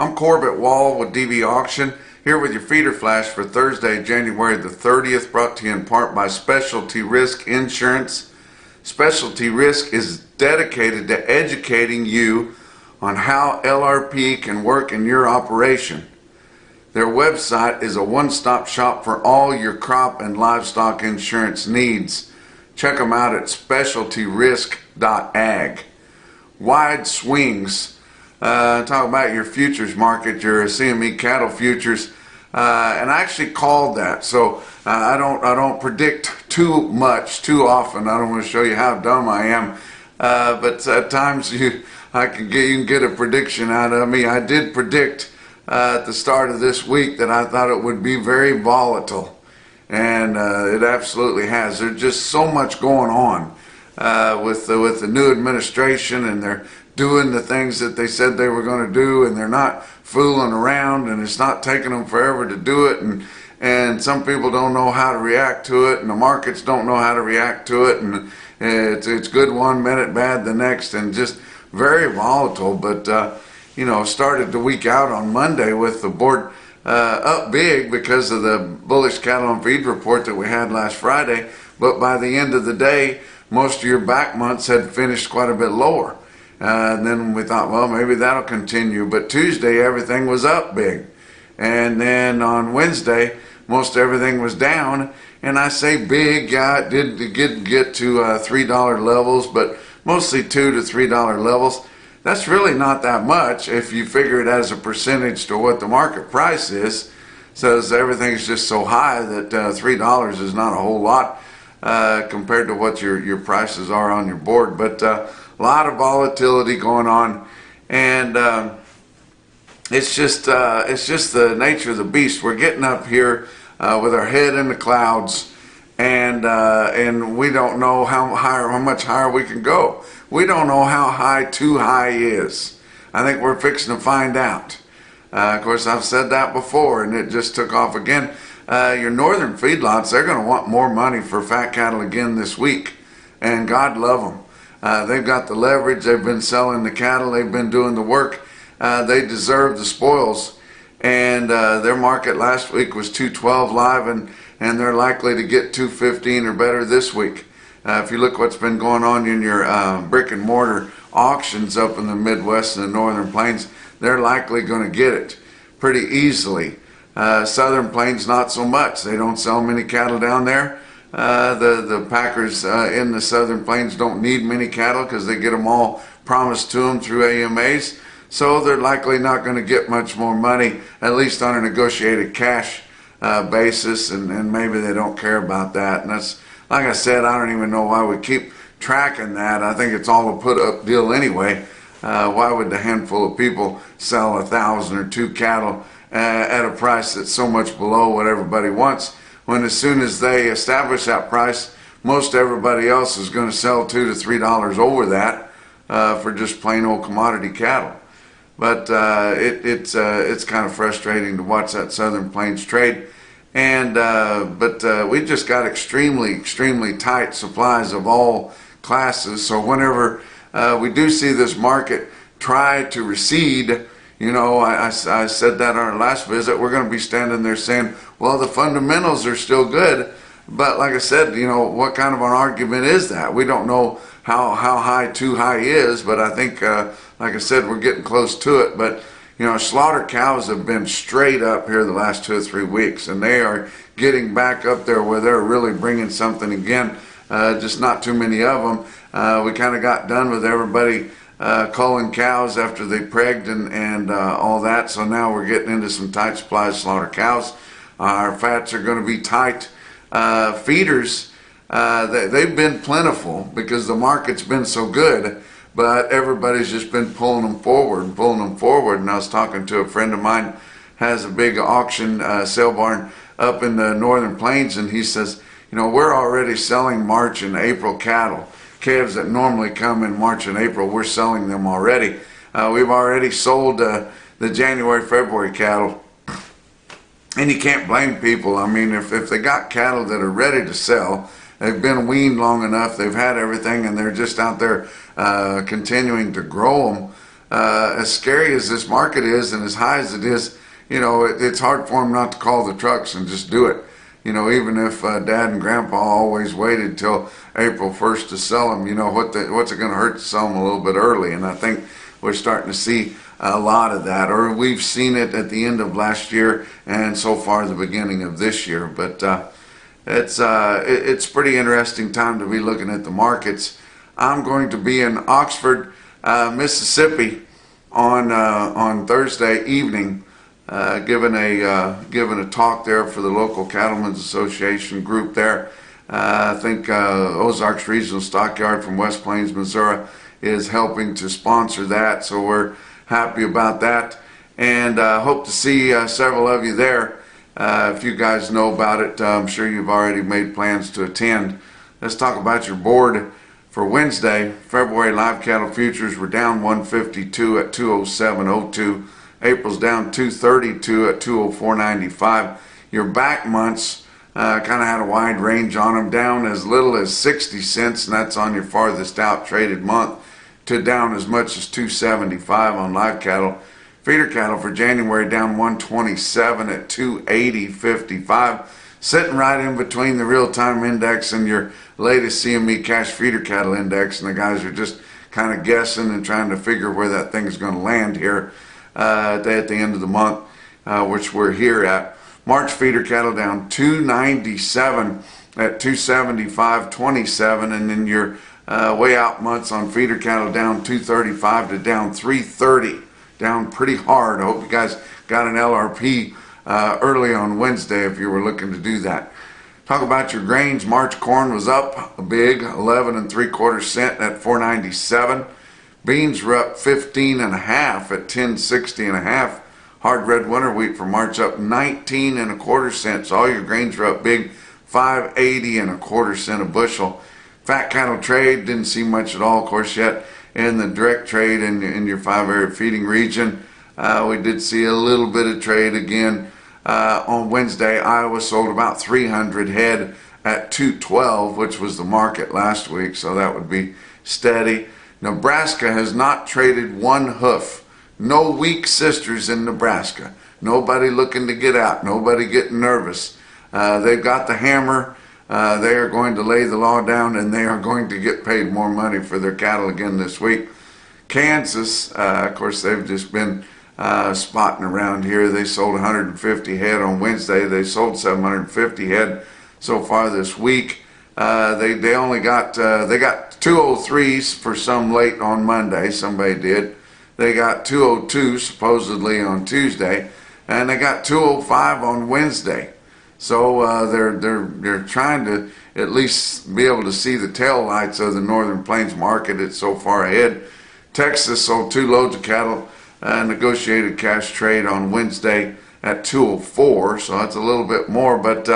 I'm Corbett Wall with DVAuction, here with your feeder flash for Thursday, January the 30th, brought to you in part by Specialty Risk Insurance. Specialty Risk is dedicated to educating you on how LRP can work in your operation. Their website is a one-stop shop for all your crop and livestock insurance needs. Check them out at specialtyrisk.ag. Wide swings. Talk about your futures market, your CME cattle futures, and I actually called that. So I don't predict too much too often. I don't want to show you how dumb I am, but at times you can get a prediction out of me. I did predict at the start of this week that I thought it would be very volatile, and it absolutely has. There's just so much going on with the new administration, and they're doing the things that they said they were going to do, and they're not fooling around, and it's not taking them forever to do it, and some people don't know how to react to it, and the markets don't know how to react to it, and it's good one minute, bad the next, and just very volatile. But started the week out on Monday with the board up big because of the bullish cattle on feed report that we had last Friday, but by the end of the day most of your back months had finished quite a bit lower. And then we thought, well, maybe that'll continue. But Tuesday, everything was up big. And then on Wednesday, most everything was down. And I say big, yeah, it did get to $3 levels, but mostly $2 to $3 levels. That's really not that much if you figure it as a percentage to what the market price is. Says everything's just so high that $3 is not a whole lot compared to what your prices are on your board. But a lot of volatility going on, and it's just the nature of the beast. We're getting up here with our head in the clouds, and we don't know how much higher we can go. We don't know how high too high is. I think we're fixing to find out. Of course, I've said that before, and it just took off again. Your northern feedlots, they're going to want more money for fat cattle again this week, and God love them. They've got the leverage. They've been selling the cattle. They've been doing the work. They deserve the spoils. And their market last week was 212 live, and they're likely to get 215 or better this week. If you look what's been going on in your brick and mortar auctions up in the Midwest and the Northern Plains, they're likely going to get it pretty easily. Southern Plains, not so much. They don't sell many cattle down there. The packers in the Southern Plains don't need many cattle because they get them all promised to them through AMAs. So they're likely not going to get much more money, at least on a negotiated cash basis, and maybe they don't care about that. And that's, like I said, I don't even know why we keep tracking that. I think it's all a put-up deal anyway. Why would the handful of people sell 1,000 or 2 cattle at a price that's so much below what everybody wants, when as soon as they establish that price, most everybody else is going to sell $2 to $3 over that for just plain old commodity cattle. But it's kind of frustrating to watch that Southern Plains trade. And but we just got extremely tight supplies of all classes. So whenever we do see this market try to recede, I said that on our last visit, we're going to be standing there saying, well, the fundamentals are still good. But like I said, what kind of an argument is that? We don't know how high too high is, but I think, like I said, we're getting close to it. But, slaughter cows have been straight up here the last 2 or 3 weeks, and they are getting back up there where they're really bringing something again. Just not too many of them. We kind of got done with everybody culling cows after they pregged and all that, so now we're getting into some tight supplies of slaughter cows. Our fats are going to be tight. Feeders, they've been plentiful because the market's been so good, but everybody's just been pulling them forward. And I was talking to a friend of mine, has a big auction sale barn up in the Northern Plains, and he says, we're already selling March and April cattle. Calves that normally come in March and April, we're selling them already. We've already sold the January, February cattle. And you can't blame people. I mean, if they got cattle that are ready to sell, they've been weaned long enough, they've had everything, and they're just out there continuing to grow them, as scary as this market is and as high as it is, you know, it's hard for them not to call the trucks and just do it. You know, even if Dad and Grandpa always waited till April 1st to sell them, you know, what's it going to hurt to sell them a little bit early? And I think we're starting to see a lot of that, or we've seen it at the end of last year and so far the beginning of this year. But it's pretty interesting time to be looking at the markets. I'm going to be in Oxford, Mississippi on Thursday evening, giving a talk there for the local Cattlemen's Association group there. I think Ozarks Regional Stockyard from West Plains, Missouri is helping to sponsor that, so we're happy about that, and hope to see several of you there. If you guys know about it, I'm sure you've already made plans to attend. Let's talk about your board for Wednesday. February live cattle futures were down 152 at 207.02. April's down 232 at 204.95. Your back months kind of had a wide range on them, down as little as 60 cents, and that's on your farthest out traded month, to down as much as 275 on live cattle. Feeder cattle for January down 127 at 280.55, sitting right in between the real-time index and your latest CME cash feeder cattle index, and the guys are just kind of guessing and trying to figure where that thing's going to land here at the end of the month, which we're here at. March feeder cattle down 297 at 275.27, and then your way out months on feeder cattle down 235 to down 330, down pretty hard. I hope you guys got an LRP early on Wednesday if you were looking to do that. Talk about your grains. March corn was up a big 11 3/4 cent at 497. Beans were up 15 1/2 at 1060 1/2. Hard red winter wheat for March up 19 1/4 cents. All your grains were up big, 5.80 1/4 cent a bushel. Fat cattle trade didn't see much at all, of course, yet in the direct trade in your 5-area feeding region. We did see a little bit of trade again on Wednesday. Iowa sold about 300 head at 212, which was the market last week, so that would be steady. Nebraska has not traded one hoof. No weak sisters in Nebraska. Nobody looking to get out. Nobody getting nervous. They've got the hammer. They are going to lay the law down, and they are going to get paid more money for their cattle again this week. Kansas, of course, they've just been spotting around here. They sold 150 head on Wednesday. They sold 750 head so far this week. They only got they got 203s for some late on Monday. Somebody did. They got 202 supposedly on Tuesday, and they got 205 on Wednesday. So they're trying to at least be able to see the tail lights of the Northern Plains market. It's so far ahead. Texas sold 2 loads of cattle, negotiated cash trade on Wednesday at 204, so that's a little bit more. But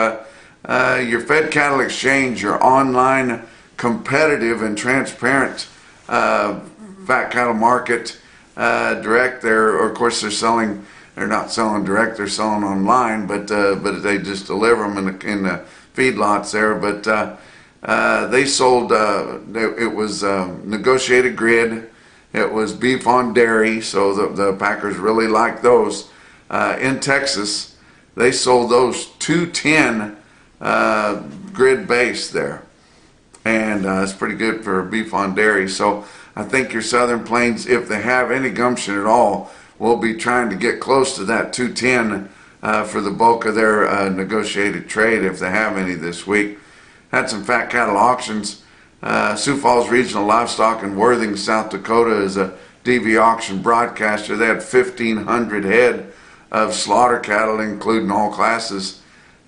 your Fed Cattle Exchange, your online competitive and transparent fat cattle market, direct there, of course they're not selling direct, they're selling online, but they just deliver them in the feedlots there. But they sold, it was negotiated grid, it was beef on dairy, so the packers really like those. In Texas, they sold those 210 grid base there, and it's pretty good for beef on dairy. So I think your Southern Plains, if they have any gumption at all, will be trying to get close to that 210 for the bulk of their negotiated trade, if they have any this week. Had some fat cattle auctions. Sioux Falls Regional Livestock in Worthing, South Dakota is a DVAuction broadcaster. They had 1,500 head of slaughter cattle, including all classes.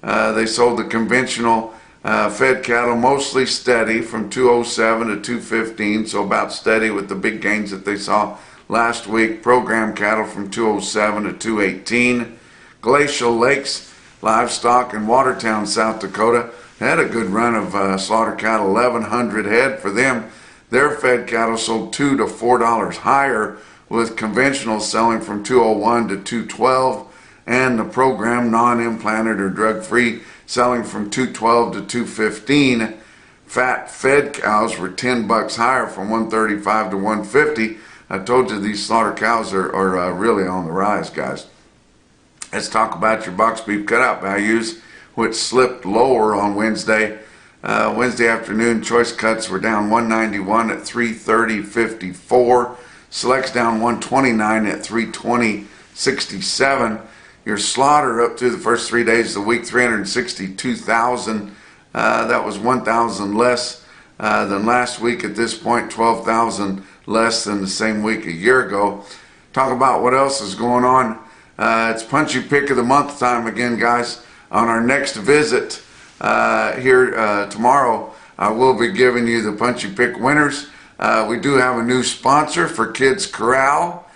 They sold the conventional fed cattle mostly steady from 207 to 215, so about steady with the big gains that they saw last week. Program cattle from 207 to 218. Glacial Lakes Livestock in Watertown, South Dakota had a good run of slaughter cattle, 1,100 head for them. Their fed cattle sold $2 to $4 higher, with conventional selling from 201 to 212, and the program non-implanted or drug-free selling from 212 to 215. Fat fed cows were $10 higher from 135 to 150, I told you these slaughter cows are really on the rise, guys. Let's talk about your box beef cutout values, which slipped lower on Wednesday. Wednesday afternoon, choice cuts were down 191 at 330.54. Selects down 129 at 320.67. Your slaughter up through the first 3 days of the week, 362,000. That was 1,000 less than last week at this point, 12,000 less than the same week a year ago. Talk about what else is going on. It's Punchy Pick of the Month time again, guys. On our next visit here tomorrow, I will be giving you the Punchy Pick winners. We do have a new sponsor for Kids Corral,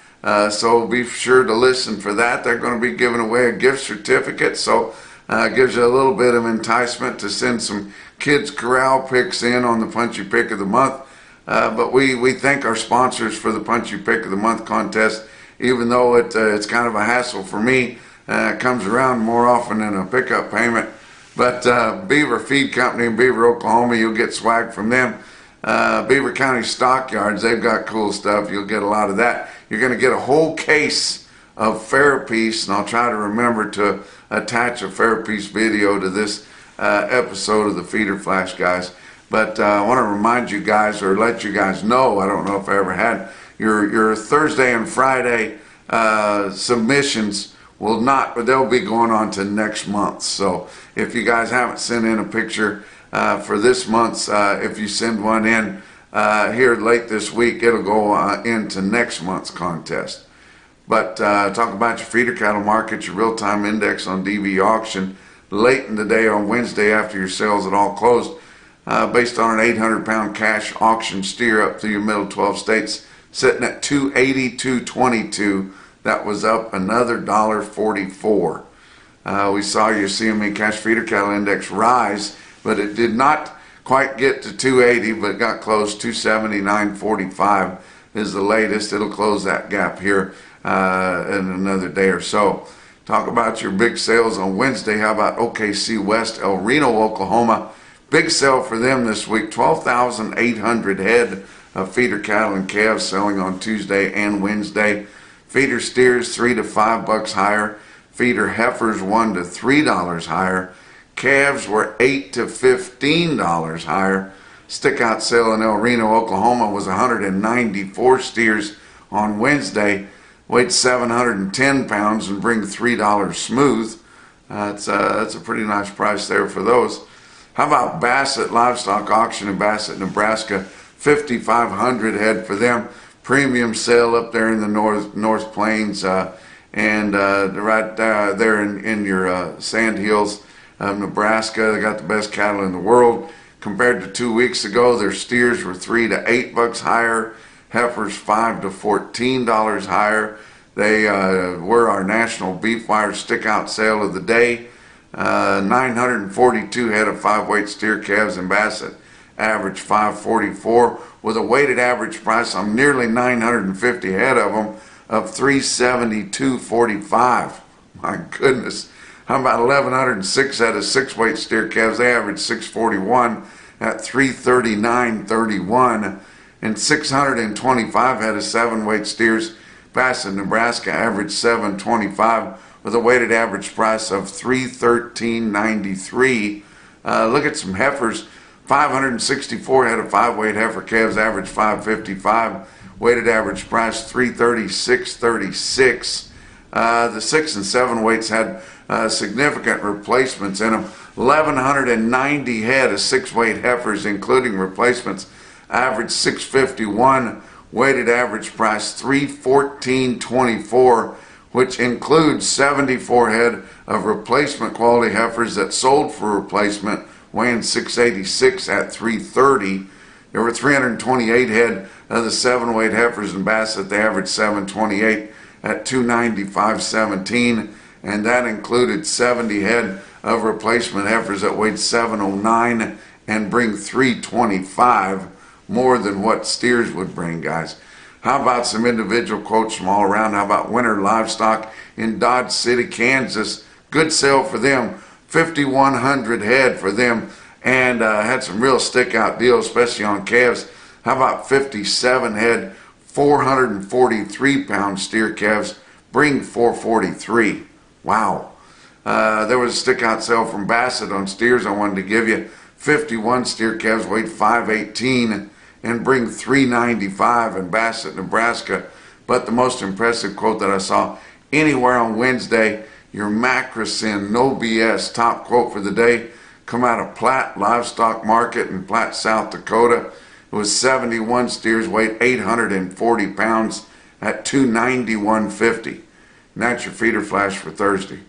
so be sure to listen for that. They're going to be giving away a gift certificate, so it gives you a little bit of enticement to send some Kids Corral picks in on the Punchy Pick of the Month. But we thank our sponsors for the Punchy Pick of the Month contest, even though it's kind of a hassle for me. It comes around more often than a pickup payment. But Beaver Feed Company in Beaver, Oklahoma, you'll get swag from them. Beaver County Stockyards, they've got cool stuff. You'll get a lot of that. You're going to get a whole case of Fairpiece, and I'll try to remember to attach a Fairpiece video to this episode of the Feeder Flash, guys. But I want to remind you guys, or let you guys know, I don't know if I ever had, your Thursday and Friday submissions will not, but they'll be going on to next month. So if you guys haven't sent in a picture for this month's, if you send one in here late this week, it'll go into next month's contest. But talk about your feeder cattle market, your real-time index on DVAuction late in the day on Wednesday after your sales had all closed, based on an 800-pound cash auction steer up through your middle 12 states, sitting at 282.22. That was up another $1.44. We saw your CME cash feeder cattle index rise, but it did not quite get to 280, but got close. 279.45 is the latest. It'll close that gap here in another day or so. Talk about your big sales on Wednesday. How about OKC West, El Reno, Oklahoma? Big sale for them this week. 12,800 head of feeder cattle and calves selling on Tuesday and Wednesday. Feeder steers $3 to $5 higher. Feeder heifers $1 to $3 higher. Calves were $8 to $15 higher. Stickout sale in El Reno, Oklahoma was 194 steers on Wednesday. Weighed 710 pounds and bring $3 smooth. That's a pretty nice price there for those. How about Bassett Livestock Auction in Bassett, Nebraska? 5,500 head for them. Premium sale up there in the North Plains and right there in your sand hills of Nebraska. They got the best cattle in the world. Compared to 2 weeks ago, their steers were $3 to $8 higher. Heifers $5 to $14 higher. They were our National BeefWire stick-out sale of the day. 942 head of 5-weight steer calves in Bassett, average 544, with a weighted average price on nearly 950 head of them of 372.45. My goodness. How about 1,106 head of 6-weight steer calves? They average 641 at 339.31, and 625 head of 7-weight steers, Bassett, Nebraska, average 725 with a weighted average price of 313.93. Look at some heifers. 564 head of 5-weight heifer calves, average 555, weighted average price 336.36. The 6 and 7 weights had significant replacements in them. 1,190 head of 6-weight heifers, including replacements, average 651, weighted average price 314.24, which includes 74 head of replacement quality heifers that sold for replacement, weighing 686 at 330. There were 328 head of the 7-weight heifers in Bassett. They averaged 728 at 295.17, and that included 70 head of replacement heifers that weighed 709 and bring 325, more than what steers would bring, guys. How about some individual quotes from all around? How about Winter Livestock in Dodge City, Kansas? Good sale for them. 5,100 head for them, and had some real stick out deals, especially on calves. How about 57 head, 443 pound steer calves bring 443. Wow. There was a stick out sale from Bassett on steers I wanted to give you. 51 steer calves weighed 518 and bring 395 in Bassett, Nebraska. But the most impressive quote that I saw anywhere on Wednesday, your Macrocin no BS top quote for the day, come out of Platte Livestock Market in Platte, South Dakota. It was 71 steers weighed 840 pounds at 291.50. And that's your feeder flash for Thursday.